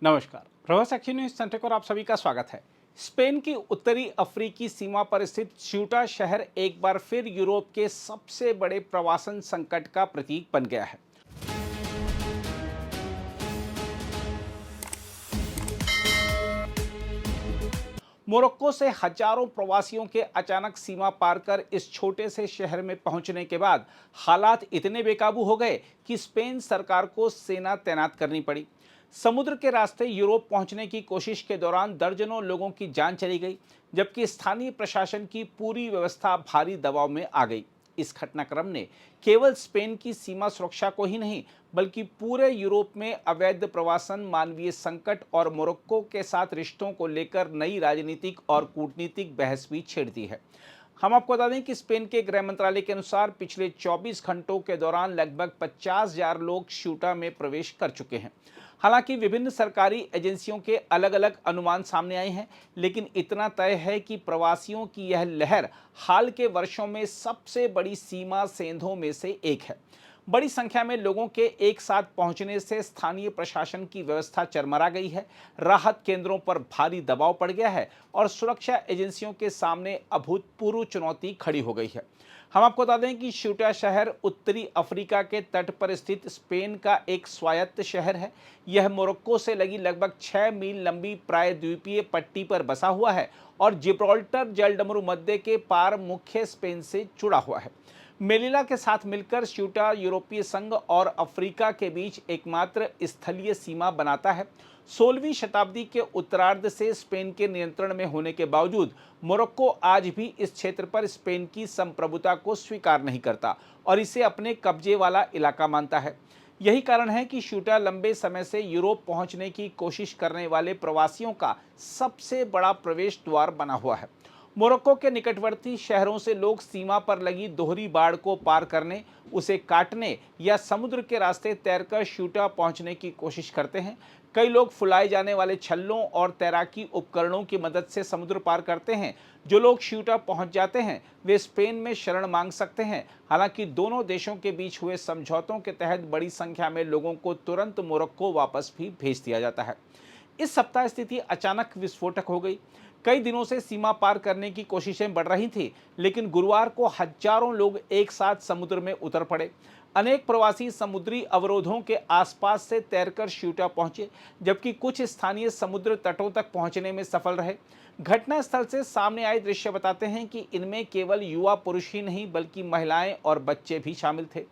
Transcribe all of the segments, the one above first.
नमस्कार। प्रवास action news centre पर आप सभी का स्वागत है। स्पेन की उत्तरी अफ्रीकी सीमा पर स्थित स्यूटा शहर एक बार फिर यूरोप के सबसे बड़े प्रवासन संकट का प्रतीक बन गया है। मोरक्को से हजारों प्रवासियों के अचानक सीमा पार कर इस छोटे से शहर में पहुंचने के बाद हालात इतने बेकाबू हो गए कि स्पेन सरकार को सेना तैनात करनी पड़ी। समुद्र के रास्ते यूरोप पहुंचने की कोशिश के दौरान दर्जनों लोगों की जान चली गई, जबकि स्थानीय प्रशासन की पूरी व्यवस्था भारी दबाव में आ गई। इस घटनाक्रम ने केवल स्पेन की सीमा सुरक्षा को ही नहीं, बल्कि पूरे यूरोप में अवैध प्रवासन, मानवीय संकट और मोरक्को के साथ रिश्तों को लेकर नई राजनीतिक और कूटनीतिक बहस भी छेड़ दी है। हम आपको बता दें कि स्पेन के गृह मंत्रालय के अनुसार पिछले 24 घंटों के दौरान लगभग 50,000 लोग स्यूटा में प्रवेश कर चुके हैं। हालांकि विभिन्न सरकारी एजेंसियों के अलग अलग अनुमान सामने आए हैं, लेकिन इतना तय है कि प्रवासियों की यह लहर हाल के वर्षों में सबसे बड़ी सीमा सेंधों में से एक है। बड़ी संख्या में लोगों के एक साथ पहुंचने से स्थानीय प्रशासन की व्यवस्था चरमरा गई है, राहत केंद्रों पर भारी दबाव पड़ गया है और सुरक्षा एजेंसियों के सामने अभूतपूर्व चुनौती खड़ी हो गई है। हम आपको बता दें कि स्यूटा शहर उत्तरी अफ्रीका के तट पर स्थित स्पेन का एक स्वायत्त शहर है। यह मोरक्को से लगी लगभग 6 मील लंबी प्रायद्वीपीय पट्टी पर बसा हुआ है और जिब्राल्टर जलडमरू मध्य के पार मुख्य स्पेन से जुड़ा हुआ है। मेलिला के साथ मिलकर स्यूटा यूरोपीय संघ और अफ्रीका के बीच एकमात्र स्थलीय सीमा बनाता है। 16वीं शताब्दी के उत्तरार्ध से स्पेन के नियंत्रण में होने के बावजूद मोरक्को आज भी इस क्षेत्र पर स्पेन की संप्रभुता को स्वीकार नहीं करता और इसे अपने कब्जे वाला इलाका मानता है। यही कारण है कि स्यूटा लंबे समय से यूरोप पहुंचने की कोशिश करने वाले प्रवासियों का सबसे बड़ा प्रवेश द्वार बना हुआ है। मोरक्को के निकटवर्ती शहरों से लोग सीमा पर लगी दोहरी बाड़ को पार करने, उसे काटने या समुद्र के रास्ते तैरकर स्यूटा पहुंचने की कोशिश करते हैं। कई लोग फुलाए जाने वाले छल्लों और तैराकी उपकरणों की मदद से समुद्र पार करते हैं। जो लोग स्यूटा पहुंच जाते हैं वे स्पेन में शरण मांग सकते हैं। हालांकि दोनों देशों के बीच हुए समझौतों के तहत बड़ी संख्या में लोगों को तुरंत मोरक्को वापस भी भेज दिया जाता है। इस सप्ताह स्थिति अचानक विस्फोटक हो गई। कई दिनों से सीमा पार करने की कोशिशें बढ़ रही थी, लेकिन गुरुवार को हजारों लोग एक साथ समुद्र में उतर पड़े। अनेक प्रवासी समुद्री अवरोधों के आसपास से तैरकर स्यूटा पहुंचे, जबकि कुछ स्थानीय समुद्र तटों तक पहुंचने में सफल रहे। घटनास्थल से सामने आए दृश्य बताते हैं कि इनमें केवल युवा पुरुष ही नहीं, बल्कि महिलाएं और बच्चे भी शामिल थे।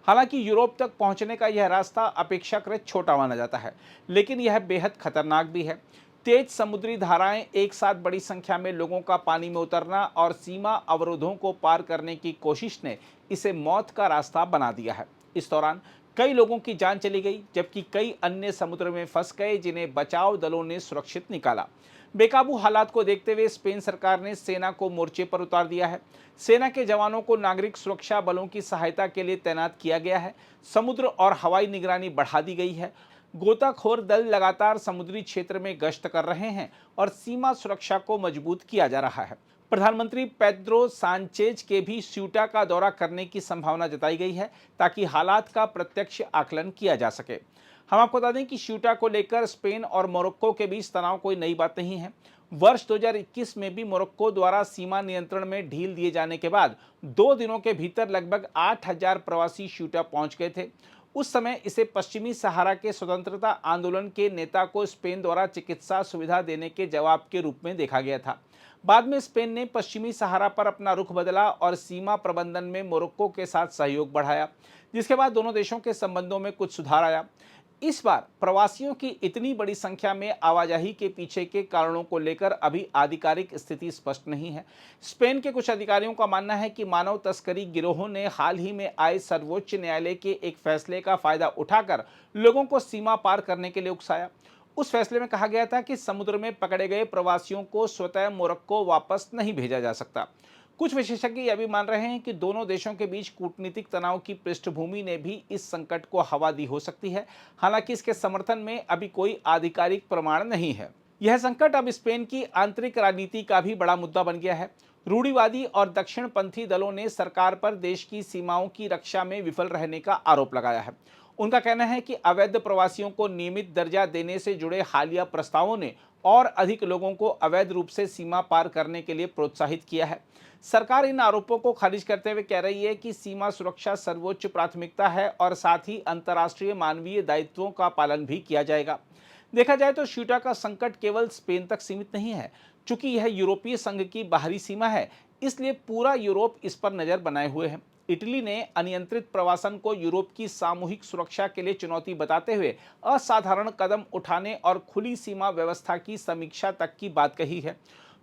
हालांकि यूरोप तक पहुंचने का यह रास्ता अपेक्षाकृत छोटा माना जाता है, लेकिन यह बेहद खतरनाक भी है। तेज समुद्री धाराएं, एक साथ बड़ी संख्या में लोगों का पानी में उतरना और सीमा अवरोधों को पार करने की कोशिश ने इसे मौत का रास्ता बना दिया है। इस दौरान कई लोगों की जान चली गई, जबकि कई अन्य समुद्र में फंस गए, जिन्हें बचाव दलों ने सुरक्षित निकाला। बेकाबू हालात को देखते हुए स्पेन सरकार ने सेना को मोर्चे पर उतार दिया है। सेना के जवानों को नागरिक सुरक्षा बलों की सहायता के लिए तैनात किया गया है। समुद्र और हवाई निगरानी बढ़ा दी गई है। गोताखोर दल लगातार समुद्री क्षेत्र में गश्त कर रहे हैं और सीमा सुरक्षा को मजबूत किया जा रहा है। प्रधानमंत्री पेड्रो सांचेज के भी स्यूटा का दौरा करने की संभावना जताई गई है, ताकि हालात का प्रत्यक्ष आकलन किया जा सके। हम आपको बता दें कि स्यूटा को लेकर स्पेन और मोरक्को के बीच तनाव कोई नई बात नहीं है। वर्ष 2021 में भी मोरक्को द्वारा सीमा नियंत्रण में ढील दिए जाने के बाद 2 दिनों के भीतर लगभग 8,000 प्रवासी स्यूटा पहुंच गए थे। उस समय इसे पश्चिमी सहारा के स्वतंत्रता आंदोलन के नेता को स्पेन द्वारा चिकित्सा सुविधा देने के जवाब के रूप में देखा गया था। बाद में स्पेन ने पश्चिमी सहारा पर अपना रुख बदला और सीमा प्रबंधन में मोरक्को के साथ सहयोग बढ़ाया, जिसके बाद दोनों देशों के संबंधों में कुछ सुधार आया। इस बार प्रवासियों की इतनी बड़ी संख्या में आवाजाही के पीछे के कारणों को लेकर अभी आधिकारिक स्थिति स्पष्ट नहीं है। स्पेन के कुछ अधिकारियों का मानना है कि मानव तस्करी गिरोहों ने हाल ही में आए सर्वोच्च न्यायालय के एक फैसले का फायदा उठाकर लोगों को सीमा पार करने के लिए उकसाया। उस फैसले में कहा गया था कि समुद्र में पकड़े गए प्रवासियों को स्वतः मोरक्को वापस नहीं भेजा जा सकता। कुछ विशेषज्ञ यह भी मान रहे हैं कि दोनों देशों के बीच कूटनीतिक तनाव की पृष्ठभूमि ने भी इस संकट को हवा दी हो सकती है। हालांकि इसके समर्थन में अभी कोई आधिकारिक प्रमाण नहीं है। यह संकट अब स्पेन की आंतरिक राजनीति का भी बड़ा मुद्दा बन गया है। रूढ़िवादी और दक्षिणपंथी दलों ने सरकार पर देश की सीमाओं की रक्षा में विफल रहने का आरोप लगाया है। उनका कहना है कि अवैध प्रवासियों को नियमित दर्जा देने से जुड़े हालिया प्रस्तावों ने और अधिक लोगों को अवैध रूप से सीमा पार करने के लिए प्रोत्साहित किया है। सरकार इन आरोपों को खारिज करते हुए कह रही है कि सीमा सुरक्षा सर्वोच्च प्राथमिकता है और साथ ही अंतर्राष्ट्रीय मानवीय दायित्वों का पालन भी किया जाएगा। देखा जाए तो सीटा का संकट केवल स्पेन तक सीमित नहीं है। चूंकि यह यूरोपीय संघ की बाहरी सीमा है, इसलिए पूरा यूरोप इस पर नजर बनाए हुए है। इटली ने अनियंत्रित प्रवासन को यूरोप की सामूहिक सुरक्षा के लिए चुनौती बताते हुए असाधारण कदम उठाने और खुली सीमा व्यवस्था की समीक्षा तक की बात कही है।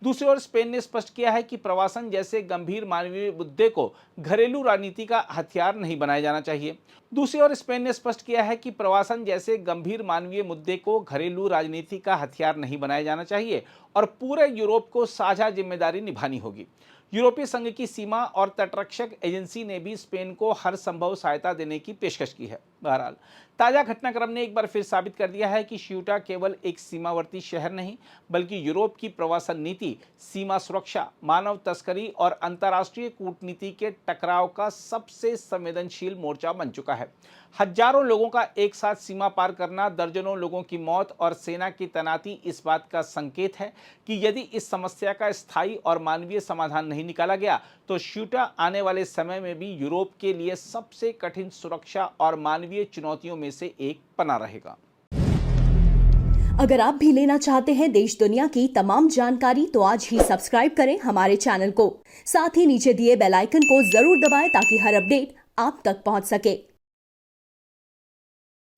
दूसरी ओर स्पेन ने स्पष्ट किया है कि प्रवासन जैसे गंभीर मानवीय मुद्दे को घरेलू राजनीति का हथियार नहीं बनाया जाना चाहिए। दूसरी ओर स्पेन ने स्पष्ट किया है कि प्रवासन जैसे गंभीर मानवीय मुद्दे को घरेलू राजनीति का हथियार नहीं बनाया जाना चाहिए और पूरे यूरोप को साझा जिम्मेदारी निभानी होगी। यूरोपीय संघ की सीमा और तटरक्षक एजेंसी ने भी स्पेन को हर संभव सहायता देने की पेशकश की है। बहरहाल ताजा घटनाक्रम ने एक बार फिर साबित कर दिया है कि सीयूटा केवल एक सीमावर्ती शहर नहीं, बल्कि यूरोप की प्रवासन नीति, सीमा सुरक्षा, मानव तस्करी और अंतर्राष्ट्रीय कूटनीति के टकराव का सबसे संवेदनशील मोर्चा बन चुका है। हजारों लोगों का एक साथ सीमा पार करना, दर्जनों लोगों की मौत और सेना की तैनाती इस बात का संकेत है कि यदि इस समस्या का स्थायी और मानवीय समाधान नहीं निकाला गया तो सीयूटा आने वाले समय में भी यूरोप के लिए सबसे कठिन सुरक्षा और मानवीय चुनौतियों में से एक बना रहेगा। अगर आप भी लेना चाहते हैं देश दुनिया की तमाम जानकारी तो आज ही सब्सक्राइब करें हमारे चैनल को। साथ ही नीचे दिए बेल आइकन को जरूर दबाएं ताकि हर अपडेट आप तक पहुंच सके।